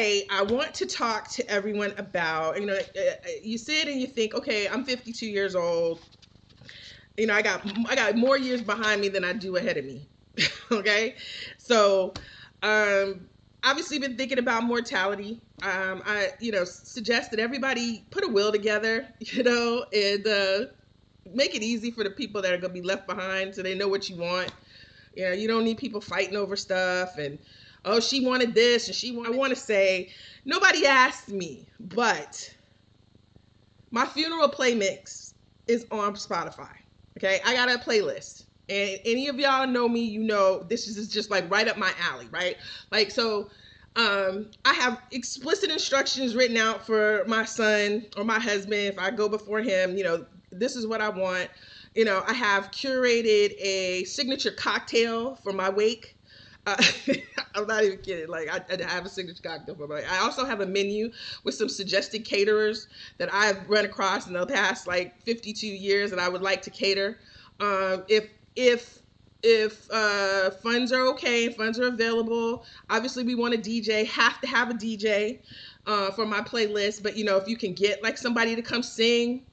Hey, I want to talk to everyone about, you sit and you think, okay, I'm 52 years old. I got more years behind me than I do ahead of me. Okay? So, um obviously been thinking about mortality. I suggest that everybody put a will together, and make it easy for the people that are going to be left behind so they know what you want. You don't need people fighting over stuff and, oh, she wanted this and I want to say, nobody asked me, but my funeral play mix is on Spotify. Okay, I got a playlist. And any of y'all know me, this is just like right up my alley, right? Like, so I have explicit instructions written out for my son or my husband. If I go before him, this is what I want. I have curated a signature cocktail for my wake. Uh, I'm not even kidding. Like, I have a signature cocktail for my wake. I also have a menu with some suggested caterers that I've run across in the past like 52 years that I would like to cater. If funds are okay, funds are available, obviously we want a DJ. Have to have a DJ for my playlist. But if you can get like somebody to come sing,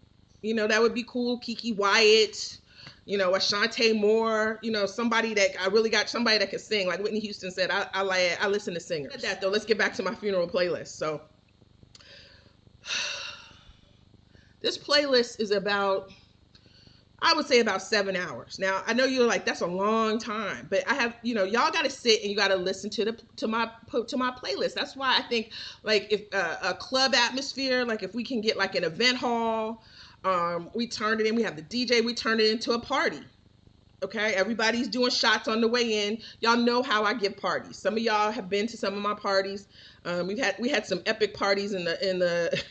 that would be cool. Kiki Wyatt, Ashante Moore, somebody that I really got somebody that can sing. Like Whitney Houston said, I listen to singers. That though, let's get back to my funeral playlist. So this playlist is about, I would say, about 7 hours. Now, I know you're like, that's a long time, but I have, y'all got to sit and you got to listen to my playlist. That's why I think, like, if a club atmosphere, like if we can get like an event hall, we turned it in. We have the DJ. We turned it into a party. Okay, everybody's doing shots on the way in. Y'all know how I give parties. Some of y'all have been to some of my parties. We had some epic parties in the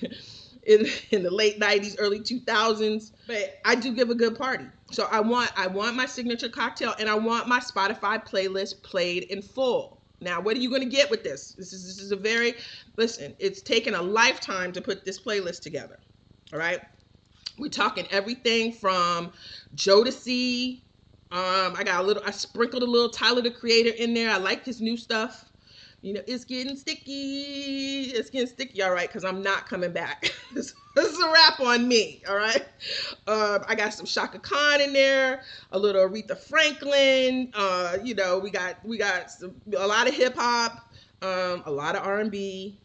in the late 90s, early 2000s. But I do give a good party. So I want my signature cocktail, and I want my Spotify playlist played in full. Now, what are you going to get with this? This is a very, listen, it's taken a lifetime to put this playlist together. All right. We're talking everything from Jodeci. I sprinkled a little Tyler the Creator in there. I like his new stuff. It's getting sticky. It's getting sticky, all right, because I'm not coming back. This is a wrap on me, all right? I got some Shaka Khan in there, a little Aretha Franklin. We got a lot of hip hop, a lot of R&B,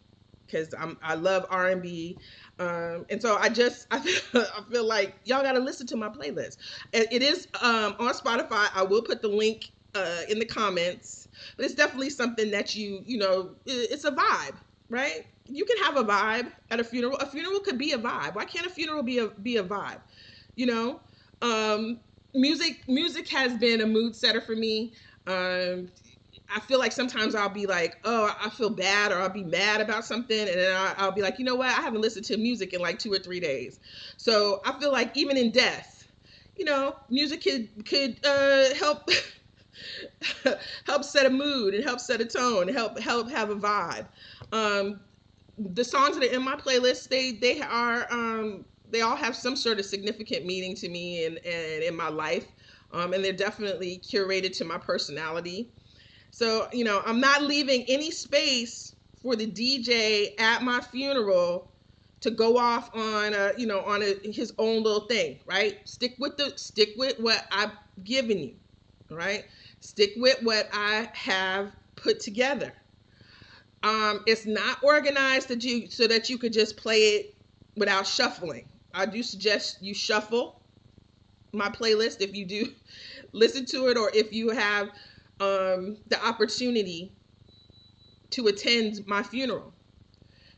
because I love R&B. And so I feel like y'all got to listen to my playlist. It is on Spotify. I will put the link in the comments, but it's definitely something that it's a vibe, right? You can have a vibe at a funeral. A funeral could be a vibe. Why can't a funeral be a vibe? Music has been a mood setter for me. I feel like sometimes I'll be like, oh, I feel bad, or I'll be mad about something, and then I'll be like, you know what? I haven't listened to music in like 2 or 3 days. So I feel like even in death, music could help help set a mood and help set a tone, and help have a vibe. The songs that are in my playlist, they all have some sort of significant meaning to me and in my life, and they're definitely curated to my personality. So, I'm not leaving any space for the DJ at my funeral to go off on his own little thing, right? Stick with what I've given you, right? Stick with what I have put together. It's not organized so that you could just play it without shuffling. I do suggest you shuffle my playlist if you do listen to it, or if you have the opportunity to attend my funeral.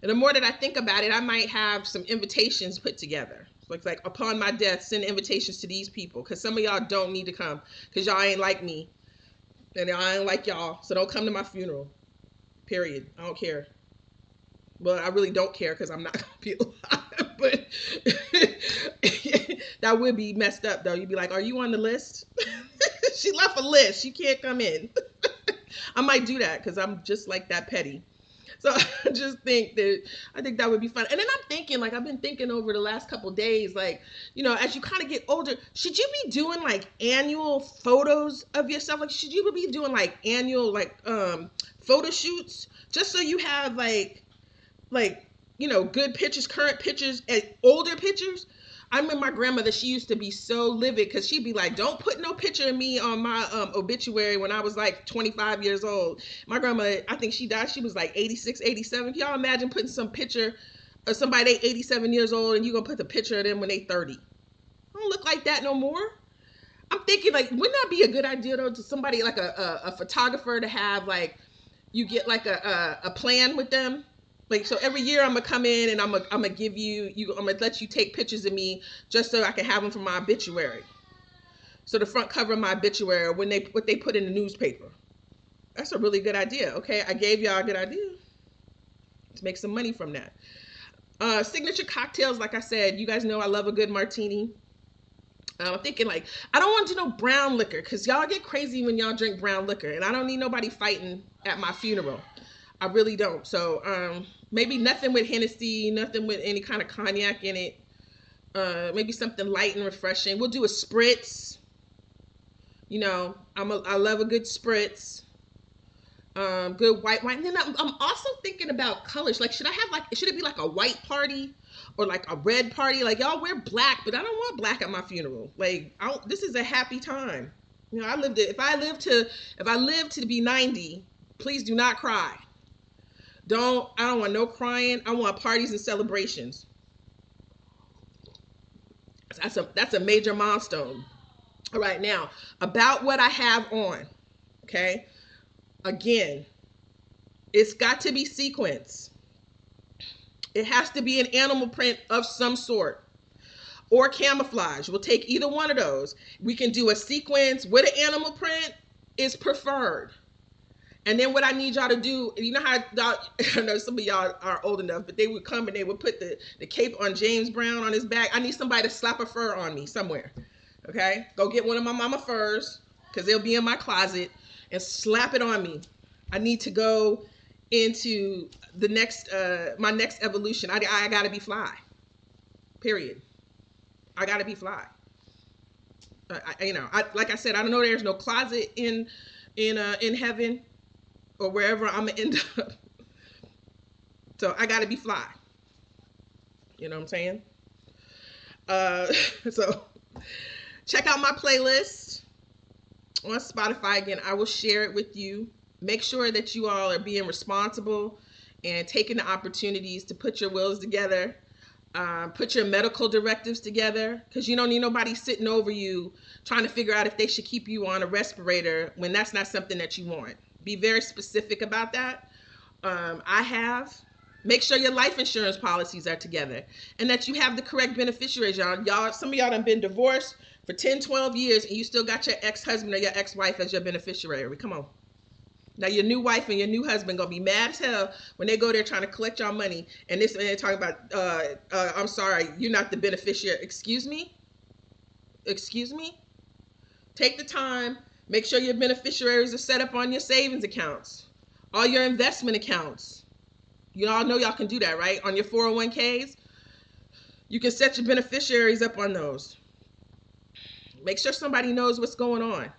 And the more that I think about it, I might have some invitations put together. Like upon my death, send invitations to these people, because some of y'all don't need to come, because y'all ain't like me, and I ain't like y'all. So don't come to my funeral. Period. I don't care. Well, I really don't care, because I'm not gonna be alive. But that would be messed up, though. You'd be like, "Are you on the list?" She left a list. You can't come in. I might do that because I'm just like that petty. So I think that would be fun. And then I'm thinking, like, I've been thinking over the last couple of days, like, as you kind of get older, should you be doing like annual photos of yourself? Like, should you be doing like annual, like, photo shoots, just so you have like like, good pictures, current pictures, and older pictures. I remember my grandmother, she used to be so livid because she'd be like, don't put no picture of me on my obituary when I was like 25 years old. My grandma, I think she died, she was like 86, 87. Can y'all imagine putting some picture of somebody 87 years old and you're going to put the picture of them when they 30? I don't look like that no more. I'm thinking, like, wouldn't that be a good idea, though, to somebody like a photographer to have, like, you get like a plan with them? Like, so every year I'm gonna come in and I'm gonna give I'm gonna let you take pictures of me just so I can have them for my obituary. So the front cover of my obituary, what they put in the newspaper. That's a really good idea. Okay, I gave y'all a good idea to make some money from that. Signature cocktails, like I said, you guys know I love a good martini. I'm thinking, like, I don't want to do no brown liquor because y'all get crazy when y'all drink brown liquor, and I don't need nobody fighting at my funeral. I really don't. So maybe nothing with Hennessy, nothing with any kind of cognac in it. Maybe something light and refreshing. We'll do a spritz. I love a good spritz. Good white wine. And then I'm also thinking about colors. Like, should it be like a white party or like a red party? Like, y'all wear black, but I don't want black at my funeral. Like, this is a happy time. If I live to be 90, please do not cry. I don't want no crying. I want parties and celebrations. That's a major milestone. All right, now about what I have on. Okay. Again, it's got to be sequins. It has to be an animal print of some sort or camouflage. We'll take either one of those. We can do a sequence with an animal print is preferred. And then what I need y'all to do, you know how I know some of y'all are old enough, but they would come and they would put the cape on James Brown on his back. I need somebody to slap a fur on me somewhere. Okay? Go get one of my mama furs, because they'll be in my closet, and slap it on me. I need to go into the my next evolution. I gotta be fly. Period. I gotta be fly. Like I said, I don't know. There's no closet in heaven or wherever I'm gonna end up. So I gotta be fly. You know what I'm saying? So check out my playlist on Spotify. Again, I will share it with you. Make sure that you all are being responsible and taking the opportunities to put your wills together. Put your medical directives together, because you don't need nobody sitting over you trying to figure out if they should keep you on a respirator when that's not something that you want. Be very specific about that. Make sure your life insurance policies are together and that you have the correct beneficiaries, y'all. Some of y'all done been divorced for 10, 12 years and you still got your ex-husband or your ex-wife as your beneficiary. Come on. Now your new wife and your new husband gonna be mad as hell when they go there trying to collect y'all money, and they're talking about, I'm sorry, you're not the beneficiary. Excuse me? Take the time, make sure your beneficiaries are set up on your savings accounts, all your investment accounts. You all know y'all can do that, right? On your 401ks, you can set your beneficiaries up on those. Make sure somebody knows what's going on.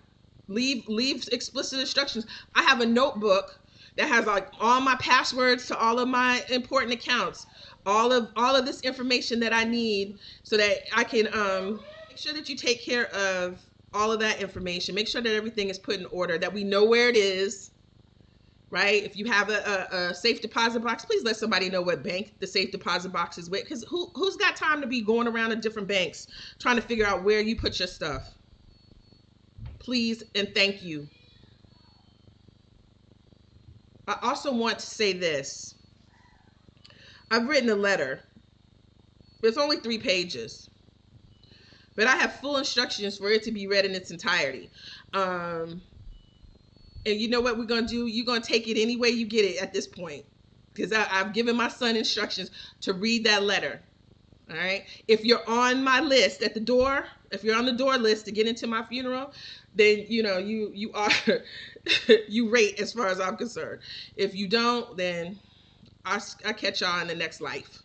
Leave explicit instructions. I have a notebook that has like all my passwords to all of my important accounts, all of this information that I need, so that I can make sure that you take care of all of that information. Make sure that everything is put in order, that we know where it is, right? If you have a safe deposit box, please let somebody know what bank the safe deposit box is with, because who's got time to be going around to different banks trying to figure out where you put your stuff? Please and thank you. I also want to say this. I've written a letter. It's only 3 pages, but I have full instructions for it to be read in its entirety. And you know what we're going to do? You're going to take it any way you get it at this point, because I've given my son instructions to read that letter. All right. If you're on my list at the door, if you're on the door list to get into my funeral, then you are you rate as far as I'm concerned. If you don't, then I catch y'all in the next life.